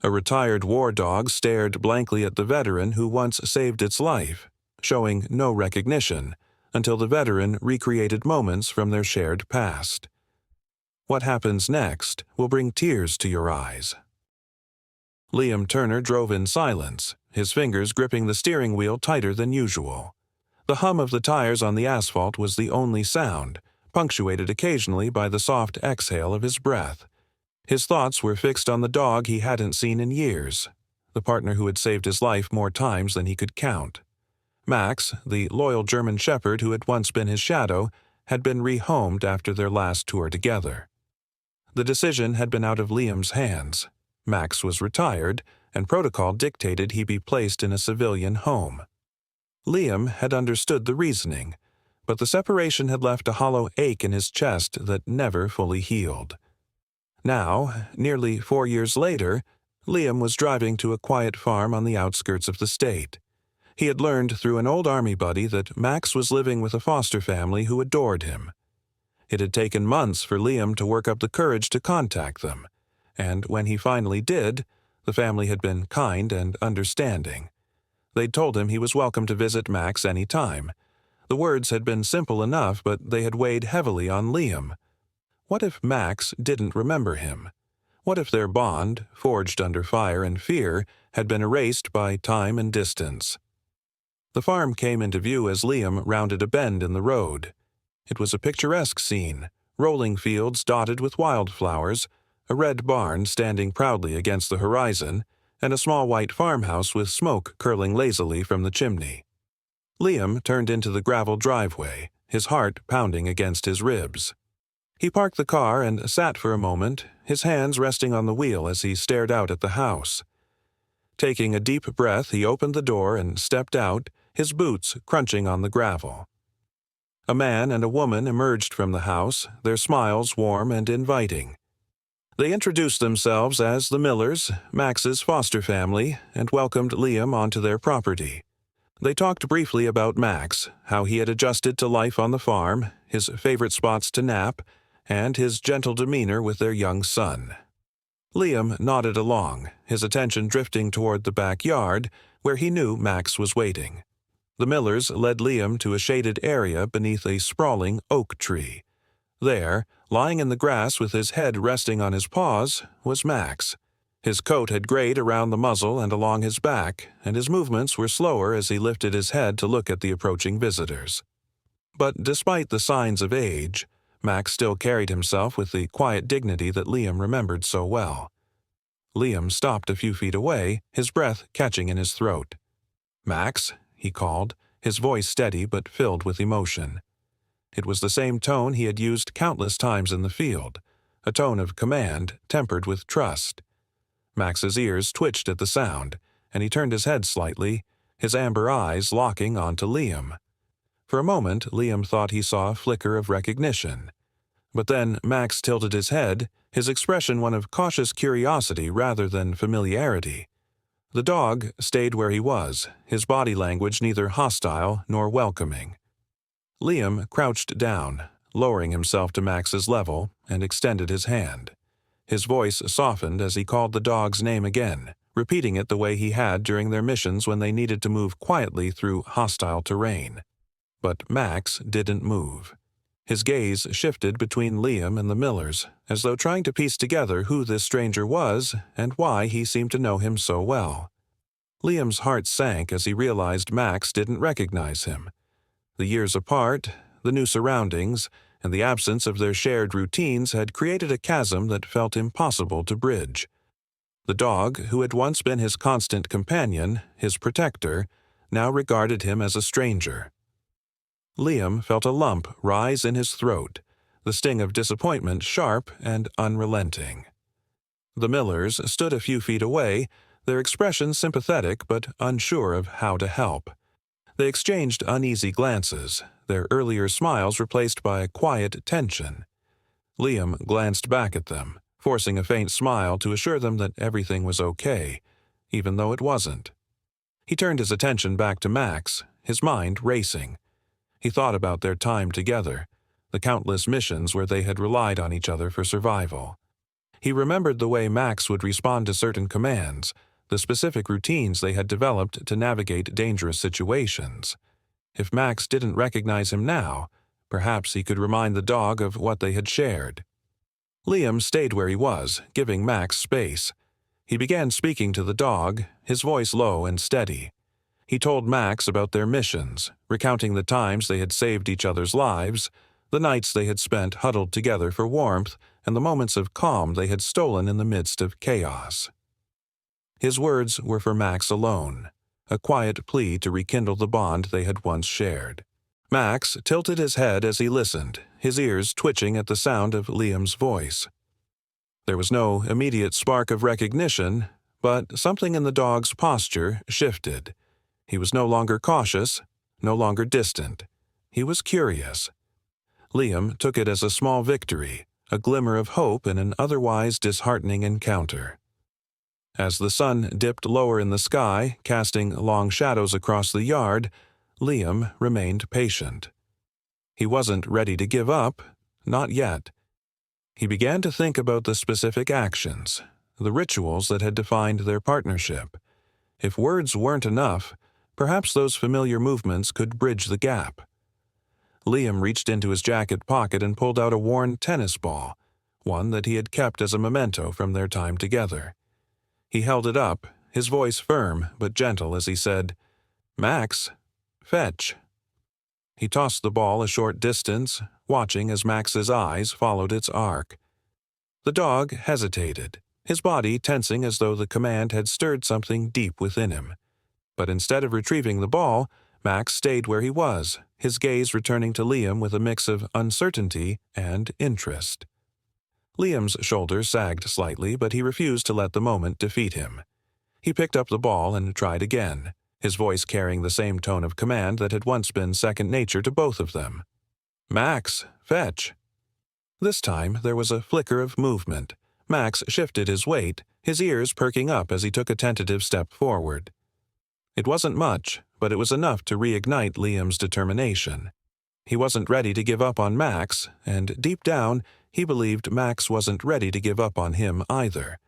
A retired war dog stared blankly at the veteran who once saved its life, showing no recognition until the veteran recreated moments from their shared past. What happens next will bring tears to your eyes. Liam Turner drove in silence, his fingers gripping the steering wheel tighter than usual. The hum of the tires on the asphalt was the only sound, punctuated occasionally by the soft exhale of his breath. His thoughts were fixed on the dog he hadn't seen in years, the partner who had saved his life more times than he could count. Max, the loyal German shepherd who had once been his shadow, had been rehomed after their last tour together. The decision had been out of Liam's hands. Max was retired, and protocol dictated he be placed in a civilian home. Liam had understood the reasoning, but the separation had left a hollow ache in his chest that never fully healed. Now, nearly 4 years later, Liam was driving to a quiet farm on the outskirts of the state. He had learned through an old army buddy that Max was living with a foster family who adored him. It had taken months for Liam to work up the courage to contact them, and when he finally did, the family had been kind and understanding. They'd told him he was welcome to visit Max any time. The words had been simple enough, but they had weighed heavily on Liam. What if Max didn't remember him? What if their bond, forged under fire and fear, had been erased by time and distance? The farm came into view as Liam rounded a bend in the road. It was a picturesque scene, rolling fields dotted with wildflowers, a red barn standing proudly against the horizon, and a small white farmhouse with smoke curling lazily from the chimney. Liam turned into the gravel driveway, his heart pounding against his ribs. He parked the car and sat for a moment, his hands resting on the wheel as he stared out at the house. Taking a deep breath, he opened the door and stepped out, his boots crunching on the gravel. A man and a woman emerged from the house, their smiles warm and inviting. They introduced themselves as the Millers, Max's foster family, and welcomed Liam onto their property. They talked briefly about Max, how he had adjusted to life on the farm, his favorite spots to nap, and his gentle demeanor with their young son. Liam nodded along, his attention drifting toward the backyard, where he knew Max was waiting. The Millers led Liam to a shaded area beneath a sprawling oak tree. There, lying in the grass with his head resting on his paws, was Max. His coat had grayed around the muzzle and along his back, and his movements were slower as he lifted his head to look at the approaching visitors. But despite the signs of age, Max still carried himself with the quiet dignity that Liam remembered so well. Liam stopped a few feet away, his breath catching in his throat. "Max," he called, his voice steady but filled with emotion. It was the same tone he had used countless times in the field, a tone of command tempered with trust. Max's ears twitched at the sound, and he turned his head slightly, his amber eyes locking onto Liam. For a moment, Liam thought he saw a flicker of recognition. But then Max tilted his head, his expression one of cautious curiosity rather than familiarity. The dog stayed where he was, his body language neither hostile nor welcoming. Liam crouched down, lowering himself to Max's level, and extended his hand. His voice softened as he called the dog's name again, repeating it the way he had during their missions when they needed to move quietly through hostile terrain. But Max didn't move. His gaze shifted between Liam and the Millers, as though trying to piece together who this stranger was and why he seemed to know him so well. Liam's heart sank as he realized Max didn't recognize him. The years apart, the new surroundings, and the absence of their shared routines had created a chasm that felt impossible to bridge. The dog, who had once been his constant companion, his protector, now regarded him as a stranger. Liam felt a lump rise in his throat, the sting of disappointment sharp and unrelenting. The Millers stood a few feet away, their expressions sympathetic but unsure of how to help. They exchanged uneasy glances, their earlier smiles replaced by a quiet tension. Liam glanced back at them, forcing a faint smile to assure them that everything was okay, even though it wasn't. He turned his attention back to Max, his mind racing. He thought about their time together, the countless missions where they had relied on each other for survival. He remembered the way Max would respond to certain commands, the specific routines they had developed to navigate dangerous situations. If Max didn't recognize him now, perhaps he could remind the dog of what they had shared. Liam stayed where he was, giving Max space. He began speaking to the dog, his voice low and steady. He told Max about their missions, recounting the times they had saved each other's lives, the nights they had spent huddled together for warmth, and the moments of calm they had stolen in the midst of chaos. His words were for Max alone, a quiet plea to rekindle the bond they had once shared. Max tilted his head as he listened, his ears twitching at the sound of Liam's voice. There was no immediate spark of recognition, but something in the dog's posture shifted. He was no longer cautious, no longer distant. He was curious. Liam took it as a small victory, a glimmer of hope in an otherwise disheartening encounter. As the sun dipped lower in the sky, casting long shadows across the yard, Liam remained patient. He wasn't ready to give up, not yet. He began to think about the specific actions, the rituals that had defined their partnership. If words weren't enough, perhaps those familiar movements could bridge the gap. Liam reached into his jacket pocket and pulled out a worn tennis ball, one that he had kept as a memento from their time together. He held it up, his voice firm but gentle as he said, "Max, fetch." He tossed the ball a short distance, watching as Max's eyes followed its arc. The dog hesitated, his body tensing as though the command had stirred something deep within him. But instead of retrieving the ball, Max stayed where he was, his gaze returning to Liam with a mix of uncertainty and interest. Liam's shoulders sagged slightly, but he refused to let the moment defeat him. He picked up the ball and tried again, his voice carrying the same tone of command that had once been second nature to both of them. "Max, fetch." This time there was a flicker of movement. Max shifted his weight, his ears perking up as he took a tentative step forward. It wasn't much, but it was enough to reignite Liam's determination. He wasn't ready to give up on Max, and deep down, he believed Max wasn't ready to give up on him either.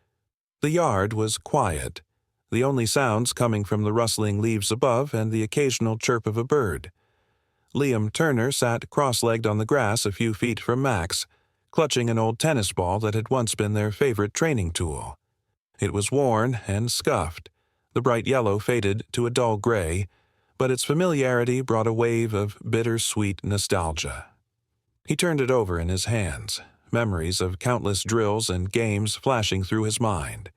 The yard was quiet, the only sounds coming from the rustling leaves above and the occasional chirp of a bird. Liam Turner sat cross-legged on the grass a few feet from Max, clutching an old tennis ball that had once been their favorite training tool. It was worn and scuffed, the bright yellow faded to a dull gray, but its familiarity brought a wave of bittersweet nostalgia. He turned it over in his hands, memories of countless drills and games flashing through his mind.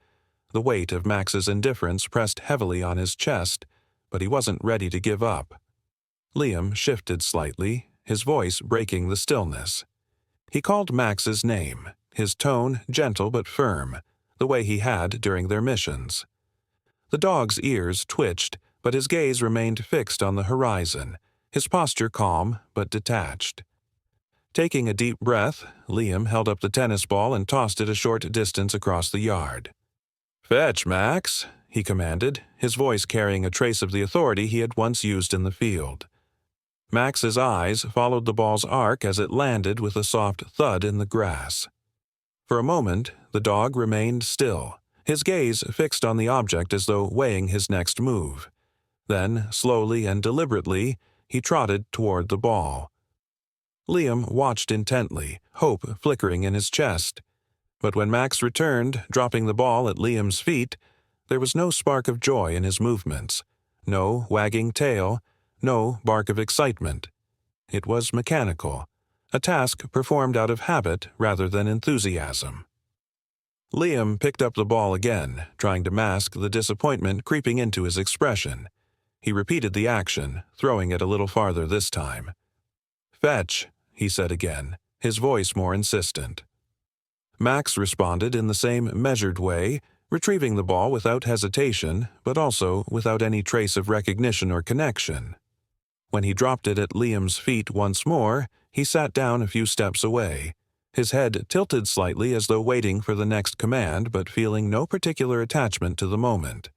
The weight of Max's indifference pressed heavily on his chest, but he wasn't ready to give up. Liam shifted slightly, his voice breaking the stillness. He called Max's name, his tone gentle but firm, the way he had during their missions. The dog's ears twitched, but his gaze remained fixed on the horizon, his posture calm but detached. Taking a deep breath, Liam held up the tennis ball and tossed it a short distance across the yard. "Fetch, Max," he commanded, his voice carrying a trace of the authority he had once used in the field. Max's eyes followed the ball's arc as it landed with a soft thud in the grass. For a moment, the dog remained still, his gaze fixed on the object as though weighing his next move. Then, slowly and deliberately, he trotted toward the ball. Liam watched intently, hope flickering in his chest. But when Max returned, dropping the ball at Liam's feet, there was no spark of joy in his movements, no wagging tail, no bark of excitement. It was mechanical, a task performed out of habit rather than enthusiasm. Liam picked up the ball again, trying to mask the disappointment creeping into his expression. He repeated the action, throwing it a little farther this time. "Fetch," he said again, his voice more insistent. Max responded in the same measured way, retrieving the ball without hesitation, but also without any trace of recognition or connection. When he dropped it at Liam's feet once more, he sat down a few steps away, his head tilted slightly as though waiting for the next command but feeling no particular attachment to the moment.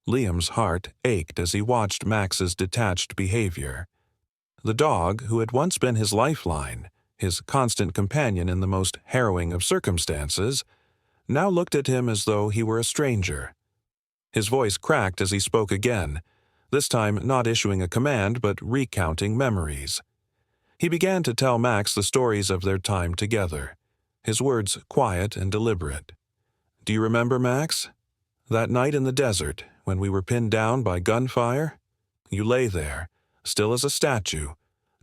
Liam's heart ached as he watched Max's detached behavior. The dog, who had once been his lifeline, his constant companion in the most harrowing of circumstances, now looked at him as though he were a stranger. His voice cracked as he spoke again, this time not issuing a command but recounting memories. He began to tell Max the stories of their time together, his words quiet and deliberate. "Do you remember, Max? That night in the desert, when we were pinned down by gunfire? You lay there, still as a statue,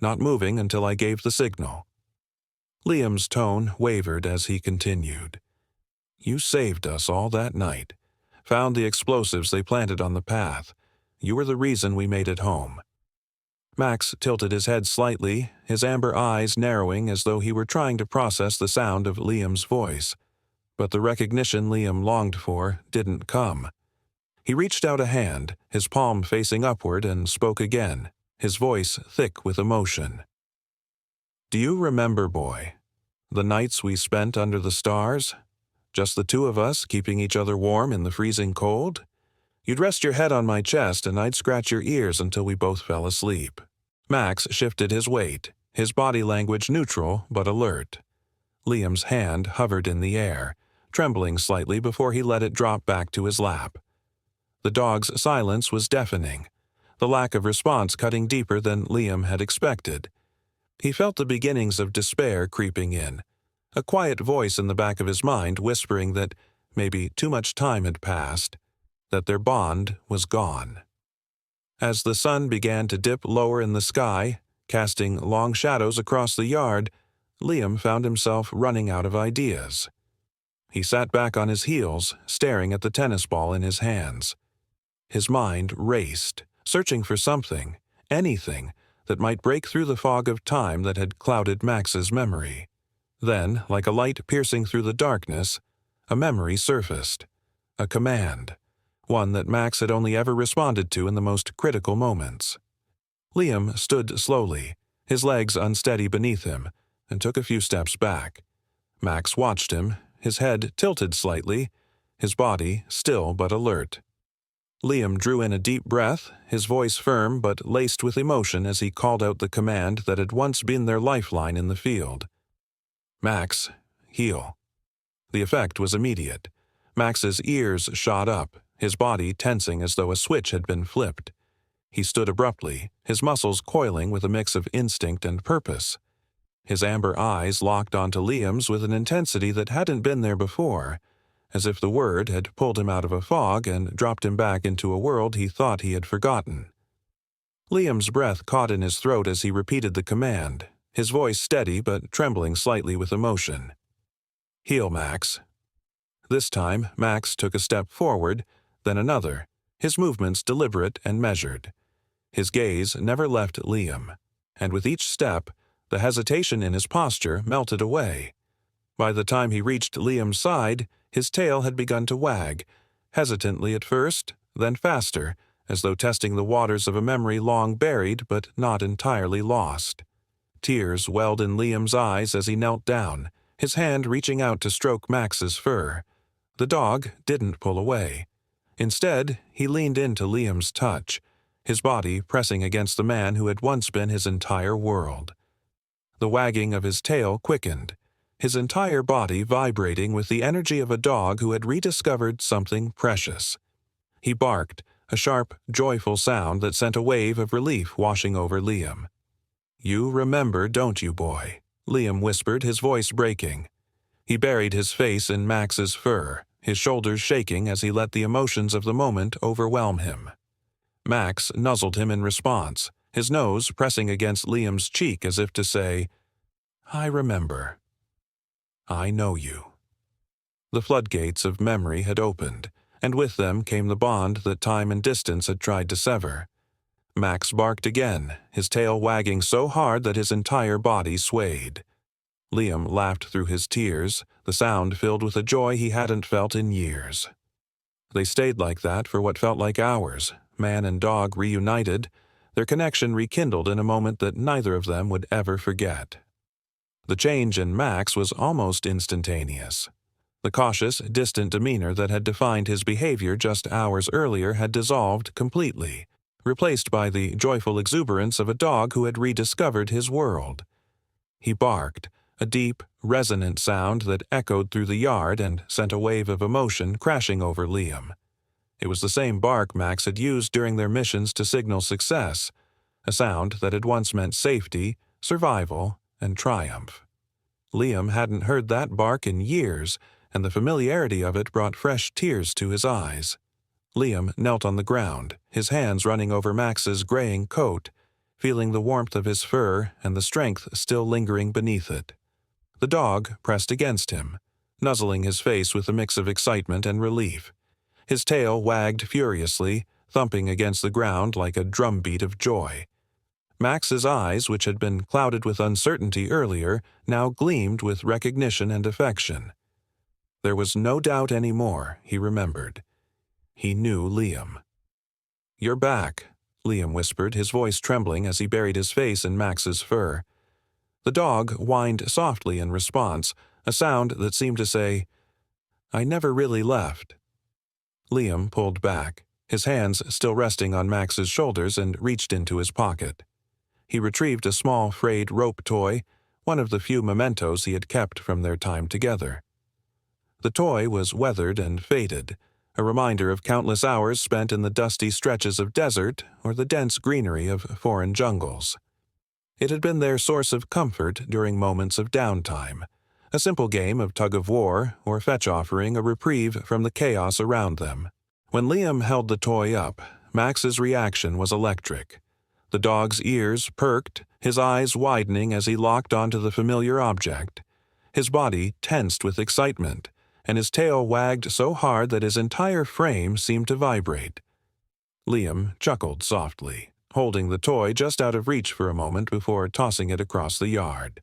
not moving until I gave the signal." Liam's tone wavered as he continued. "You saved us all that night, found the explosives they planted on the path. You were the reason we made it home." Max tilted his head slightly, his amber eyes narrowing as though he were trying to process the sound of Liam's voice. But the recognition Liam longed for didn't come. He reached out a hand, his palm facing upward, and spoke again, his voice thick with emotion. "Do you remember, boy, the nights we spent under the stars? Just the two of us keeping each other warm in the freezing cold? You'd rest your head on my chest and I'd scratch your ears until we both fell asleep." Max shifted his weight, his body language neutral but alert. Liam's hand hovered in the air, trembling slightly before he let it drop back to his lap. The dog's silence was deafening, the lack of response cutting deeper than Liam had expected. He felt the beginnings of despair creeping in, a quiet voice in the back of his mind whispering that maybe too much time had passed, that their bond was gone. As the sun began to dip lower in the sky, casting long shadows across the yard, Liam found himself running out of ideas. He sat back on his heels, staring at the tennis ball in his hands. His mind raced, searching for something, anything, that might break through the fog of time that had clouded Max's memory. Then, like a light piercing through the darkness, a memory surfaced, a command, one that Max had only ever responded to in the most critical moments. Liam stood slowly, his legs unsteady beneath him, and took a few steps back. Max watched him, his head tilted slightly, his body still but alert. Liam drew in a deep breath, his voice firm but laced with emotion as he called out the command that had once been their lifeline in the field. "Max, heal." The effect was immediate. Max's ears shot up, his body tensing as though a switch had been flipped. He stood abruptly, his muscles coiling with a mix of instinct and purpose. His amber eyes locked onto Liam's with an intensity that hadn't been there before, as if the word had pulled him out of a fog and dropped him back into a world he thought he had forgotten. Liam's breath caught in his throat as he repeated the command, his voice steady but trembling slightly with emotion. "Heal, Max." This time, Max took a step forward, then another, his movements deliberate and measured. His gaze never left Liam, and with each step, the hesitation in his posture melted away. By the time he reached Liam's side, his tail had begun to wag, hesitantly at first, then faster, as though testing the waters of a memory long buried but not entirely lost. Tears welled in Liam's eyes as he knelt down, his hand reaching out to stroke Max's fur. The dog didn't pull away. Instead, he leaned into Liam's touch, his body pressing against the man who had once been his entire world. The wagging of his tail quickened, his entire body vibrating with the energy of a dog who had rediscovered something precious. He barked, a sharp, joyful sound that sent a wave of relief washing over Liam. "You remember, don't you, boy?" Liam whispered, his voice breaking. He buried his face in Max's fur, his shoulders shaking as he let the emotions of the moment overwhelm him. Max nuzzled him in response, his nose pressing against Liam's cheek as if to say, "I remember. I know you." The floodgates of memory had opened, and with them came the bond that time and distance had tried to sever. Max barked again, his tail wagging so hard that his entire body swayed. Liam laughed through his tears, the sound filled with a joy he hadn't felt in years. They stayed like that for what felt like hours, man and dog reunited, their connection rekindled in a moment that neither of them would ever forget. The change in Max was almost instantaneous. The cautious, distant demeanor that had defined his behavior just hours earlier had dissolved completely, replaced by the joyful exuberance of a dog who had rediscovered his world. He barked, a deep, resonant sound that echoed through the yard and sent a wave of emotion crashing over Liam. It was the same bark Max had used during their missions to signal success, a sound that had once meant safety, survival, and triumph. Liam hadn't heard that bark in years, and the familiarity of it brought fresh tears to his eyes. Liam knelt on the ground, his hands running over Max's graying coat, feeling the warmth of his fur and the strength still lingering beneath it. The dog pressed against him, nuzzling his face with a mix of excitement and relief. His tail wagged furiously, thumping against the ground like a drumbeat of joy. Max's eyes, which had been clouded with uncertainty earlier, now gleamed with recognition and affection. There was no doubt any more, he remembered. He knew Liam. "You're back," Liam whispered, his voice trembling as he buried his face in Max's fur. The dog whined softly in response, a sound that seemed to say, "I never really left." Liam pulled back, his hands still resting on Max's shoulders, and reached into his pocket. He retrieved a small frayed rope toy, one of the few mementos he had kept from their time together. The toy was weathered and faded, a reminder of countless hours spent in the dusty stretches of desert or the dense greenery of foreign jungles. It had been their source of comfort during moments of downtime, a simple game of tug-of-war or fetch offering a reprieve from the chaos around them. When Liam held the toy up, Max's reaction was electric. The dog's ears perked, his eyes widening as he locked onto the familiar object. His body tensed with excitement, and his tail wagged so hard that his entire frame seemed to vibrate. Liam chuckled softly, holding the toy just out of reach for a moment before tossing it across the yard.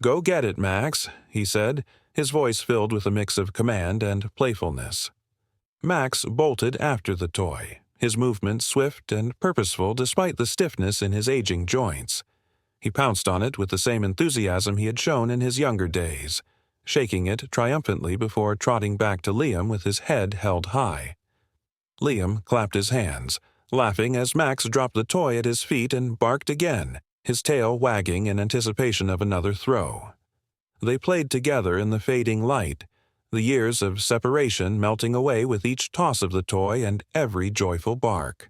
"Go get it, Max," he said, his voice filled with a mix of command and playfulness. Max bolted after the toy, his movements swift and purposeful despite the stiffness in his aging joints. He pounced on it with the same enthusiasm he had shown in his younger days, shaking it triumphantly before trotting back to Liam with his head held high. Liam clapped his hands, laughing as Max dropped the toy at his feet and barked again, his tail wagging in anticipation of another throw. They played together in the fading light, the years of separation melting away with each toss of the toy and every joyful bark.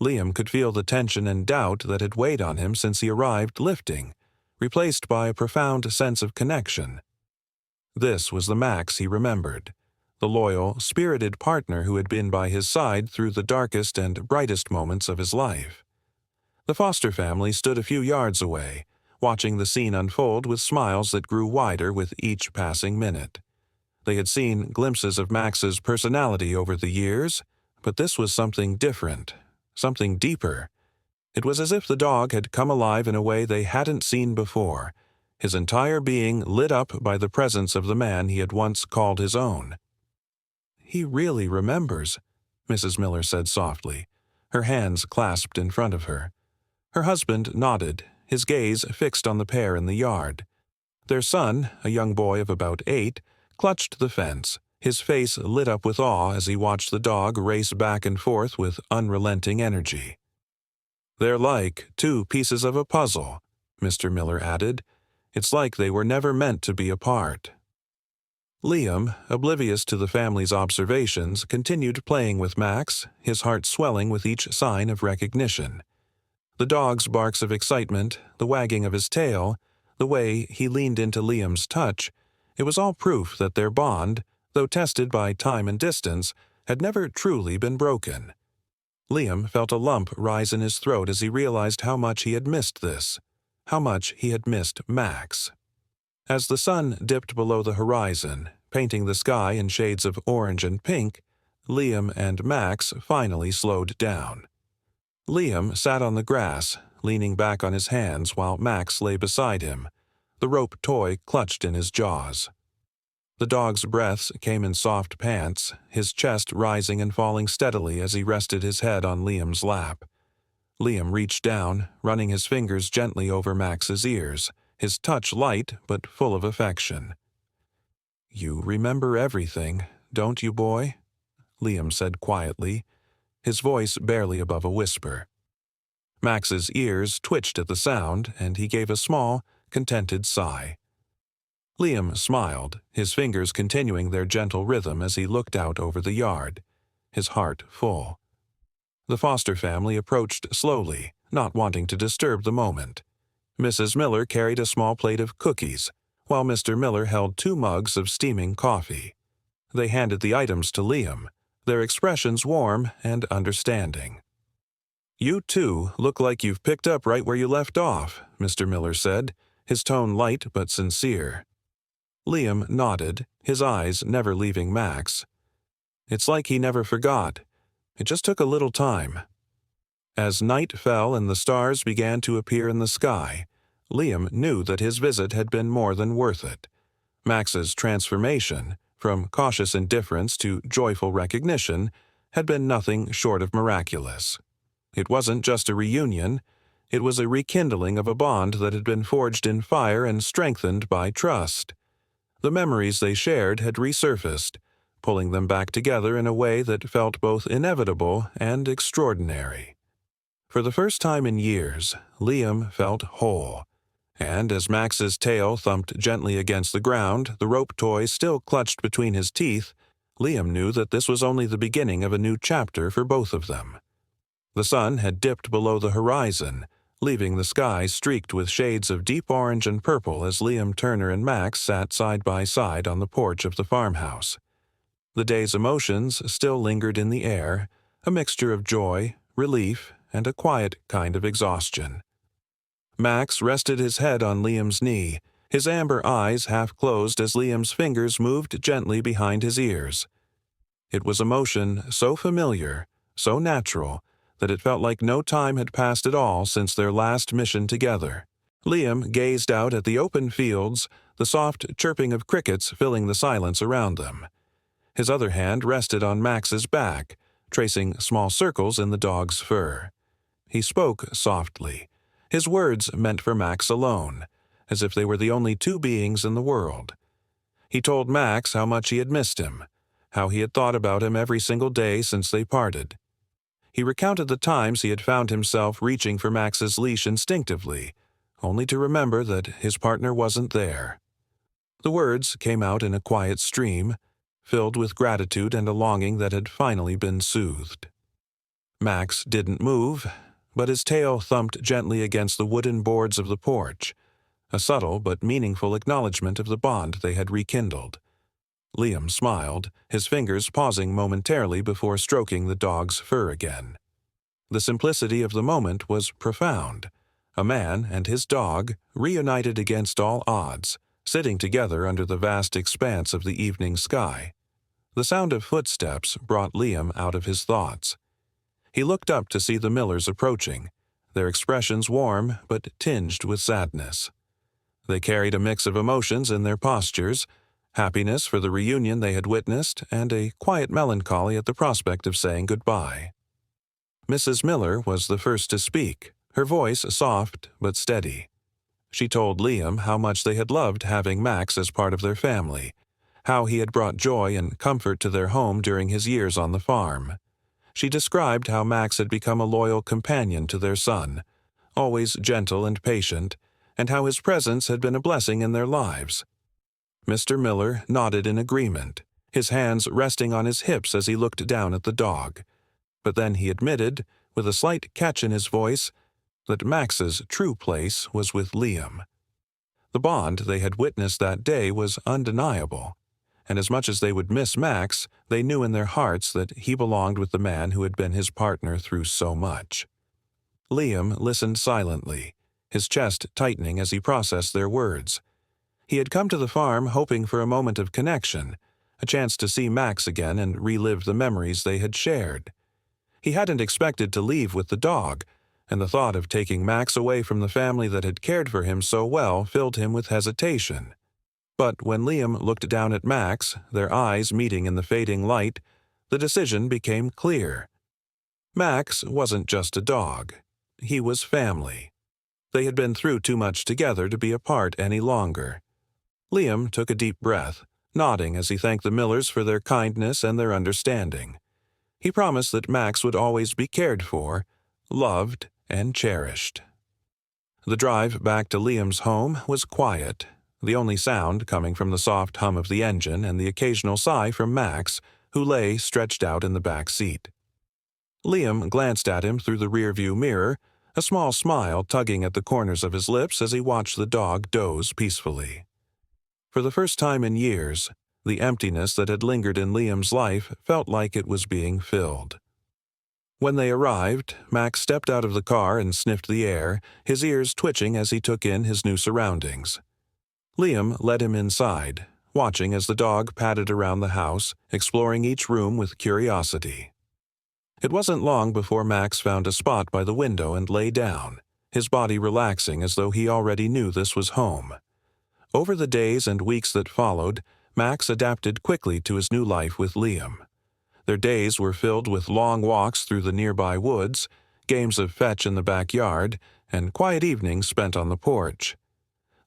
Liam could feel the tension and doubt that had weighed on him since he arrived lifting, replaced by a profound sense of connection. This was the Max he remembered, the loyal, spirited partner who had been by his side through the darkest and brightest moments of his life. The Foster family stood a few yards away, watching the scene unfold with smiles that grew wider with each passing minute. They had seen glimpses of Max's personality over the years, but this was something different, something deeper. It was as if the dog had come alive in a way they hadn't seen before, his entire being lit up by the presence of the man he had once called his own. "He really remembers," Mrs. Miller said softly, her hands clasped in front of her. Her husband nodded, his gaze fixed on the pair in the yard. Their son, a young boy of about 8, clutched the fence, his face lit up with awe as he watched the dog race back and forth with unrelenting energy. "They're like 2 pieces of a puzzle," Mr. Miller added. "It's like they were never meant to be apart." Liam, oblivious to the family's observations, continued playing with Max, his heart swelling with each sign of recognition. The dog's barks of excitement, the wagging of his tail, the way he leaned into Liam's touch, it was all proof that their bond, though tested by time and distance, had never truly been broken. Liam felt a lump rise in his throat as he realized how much he had missed this, how much he had missed Max. As the sun dipped below the horizon, painting the sky in shades of orange and pink, Liam and Max finally slowed down. Liam sat on the grass, leaning back on his hands while Max lay beside him, the rope toy clutched in his jaws. The dog's breaths came in soft pants, his chest rising and falling steadily as he rested his head on Liam's lap. Liam reached down, running his fingers gently over Max's ears, his touch light but full of affection. "You remember everything, don't you, boy?" Liam said quietly, his voice barely above a whisper. Max's ears twitched at the sound, and he gave a small, contented sigh. Liam smiled, his fingers continuing their gentle rhythm as he looked out over the yard, his heart full. The Foster family approached slowly, not wanting to disturb the moment. Mrs. Miller carried a small plate of cookies, while Mr. Miller held 2 mugs of steaming coffee. They handed the items to Liam, their expressions warm and understanding. "You two look like you've picked up right where you left off," Mr. Miller said, his tone light but sincere. Liam nodded, his eyes never leaving Max. It's like he never forgot. It just took a little time. As night fell and the stars began to appear in the sky, Liam knew that his visit had been more than worth it. Max's transformation, from cautious indifference to joyful recognition, had been nothing short of miraculous. It wasn't just a reunion, it was a rekindling of a bond that had been forged in fire and strengthened by trust. The memories they shared had resurfaced, pulling them back together in a way that felt both inevitable and extraordinary. For the first time in years, Liam felt whole, and as Max's tail thumped gently against the ground, the rope toy still clutched between his teeth, Liam knew that this was only the beginning of a new chapter for both of them. The sun had dipped below the horizon, leaving the sky streaked with shades of deep orange and purple as Liam Turner and Max sat side by side on the porch of the farmhouse. The day's emotions still lingered in the air, a mixture of joy, relief, and a quiet kind of exhaustion. Max rested his head on Liam's knee, his amber eyes half closed as Liam's fingers moved gently behind his ears. It was a motion so familiar, so natural, that it felt like no time had passed at all since their last mission together. Liam gazed out at the open fields, the soft chirping of crickets filling the silence around them. His other hand rested on Max's back, tracing small circles in the dog's fur. He spoke softly, his words meant for Max alone, as if they were the only 2 beings in the world. He told Max how much he had missed him, how he had thought about him every single day since they parted. He recounted the times he had found himself reaching for Max's leash instinctively, only to remember that his partner wasn't there. The words came out in a quiet stream, filled with gratitude and a longing that had finally been soothed. Max didn't move, but his tail thumped gently against the wooden boards of the porch, a subtle but meaningful acknowledgement of the bond they had rekindled. Liam smiled, his fingers pausing momentarily before stroking the dog's fur again. The simplicity of the moment was profound. A man and his dog, reunited against all odds, sitting together under the vast expanse of the evening sky. The sound of footsteps brought Liam out of his thoughts. He looked up to see the Millers approaching, their expressions warm but tinged with sadness. They carried a mix of emotions in their postures, happiness for the reunion they had witnessed, and a quiet melancholy at the prospect of saying goodbye. Mrs. Miller was the first to speak, her voice soft but steady. She told Liam how much they had loved having Max as part of their family, how he had brought joy and comfort to their home during his years on the farm. She described how Max had become a loyal companion to their son, always gentle and patient, and how his presence had been a blessing in their lives. Mr. Miller nodded in agreement, his hands resting on his hips as he looked down at the dog. But then he admitted, with a slight catch in his voice, that Max's true place was with Liam. The bond they had witnessed that day was undeniable, and as much as they would miss Max, they knew in their hearts that he belonged with the man who had been his partner through so much. Liam listened silently, his chest tightening as he processed their words. He had come to the farm hoping for a moment of connection, a chance to see Max again and relive the memories they had shared. He hadn't expected to leave with the dog, and the thought of taking Max away from the family that had cared for him so well filled him with hesitation. But when Liam looked down at Max, their eyes meeting in the fading light, the decision became clear. Max wasn't just a dog. He was family. They had been through too much together to be apart any longer. Liam took a deep breath, nodding as he thanked the Millers for their kindness and their understanding. He promised that Max would always be cared for, loved, and cherished. The drive back to Liam's home was quiet, the only sound coming from the soft hum of the engine and the occasional sigh from Max, who lay stretched out in the back seat. Liam glanced at him through the rearview mirror, a small smile tugging at the corners of his lips as he watched the dog doze peacefully. For the first time in years, the emptiness that had lingered in Liam's life felt like it was being filled. When they arrived, Max stepped out of the car and sniffed the air, his ears twitching as he took in his new surroundings. Liam led him inside, watching as the dog padded around the house, exploring each room with curiosity. It wasn't long before Max found a spot by the window and lay down, his body relaxing as though he already knew this was home. Over the days and weeks that followed, Max adapted quickly to his new life with Liam. Their days were filled with long walks through the nearby woods, games of fetch in the backyard, and quiet evenings spent on the porch.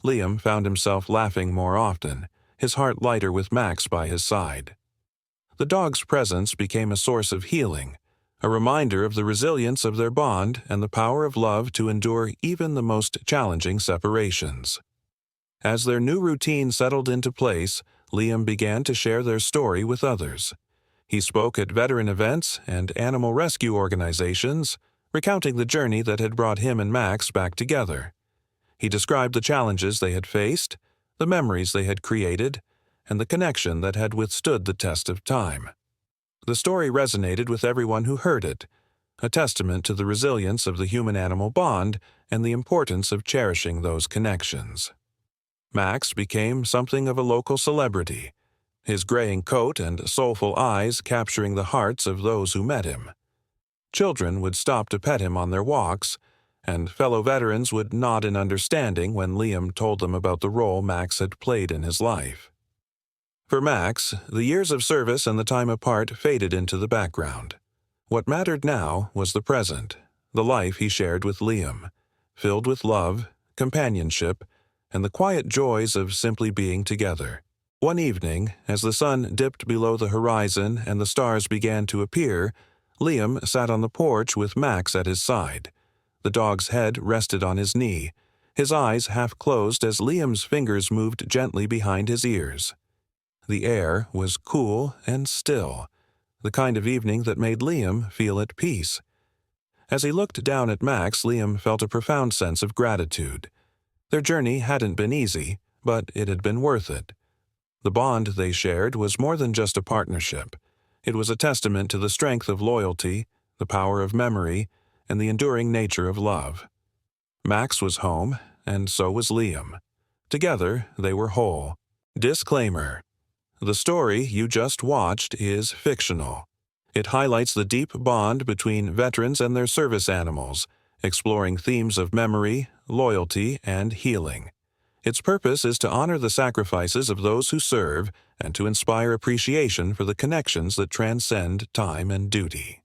Liam found himself laughing more often, his heart lighter with Max by his side. The dog's presence became a source of healing, a reminder of the resilience of their bond and the power of love to endure even the most challenging separations. As their new routine settled into place, Liam began to share their story with others. He spoke at veteran events and animal rescue organizations, recounting the journey that had brought him and Max back together. He described the challenges they had faced, the memories they had created, and the connection that had withstood the test of time. The story resonated with everyone who heard it, a testament to the resilience of the human-animal bond and the importance of cherishing those connections. Max became something of a local celebrity, his graying coat and soulful eyes capturing the hearts of those who met him. Children would stop to pet him on their walks, and fellow veterans would nod in understanding when Liam told them about the role Max had played in his life. For Max, the years of service and the time apart faded into the background. What mattered now was the present, the life he shared with Liam, filled with love, companionship, and the quiet joys of simply being together. One evening, as the sun dipped below the horizon and the stars began to appear, Liam sat on the porch with Max at his side. The dog's head rested on his knee, his eyes half closed as Liam's fingers moved gently behind his ears. The air was cool and still, the kind of evening that made Liam feel at peace. As he looked down at Max, Liam felt a profound sense of gratitude. Their journey hadn't been easy, but it had been worth it. The bond they shared was more than just a partnership. It was a testament to the strength of loyalty, the power of memory, and the enduring nature of love. Max was home, and so was Liam. Together, they were whole. Disclaimer: the story you just watched is fictional. It highlights the deep bond between veterans and their service animals, exploring themes of memory, loyalty, and healing. Its purpose is to honor the sacrifices of those who serve and to inspire appreciation for the connections that transcend time and duty.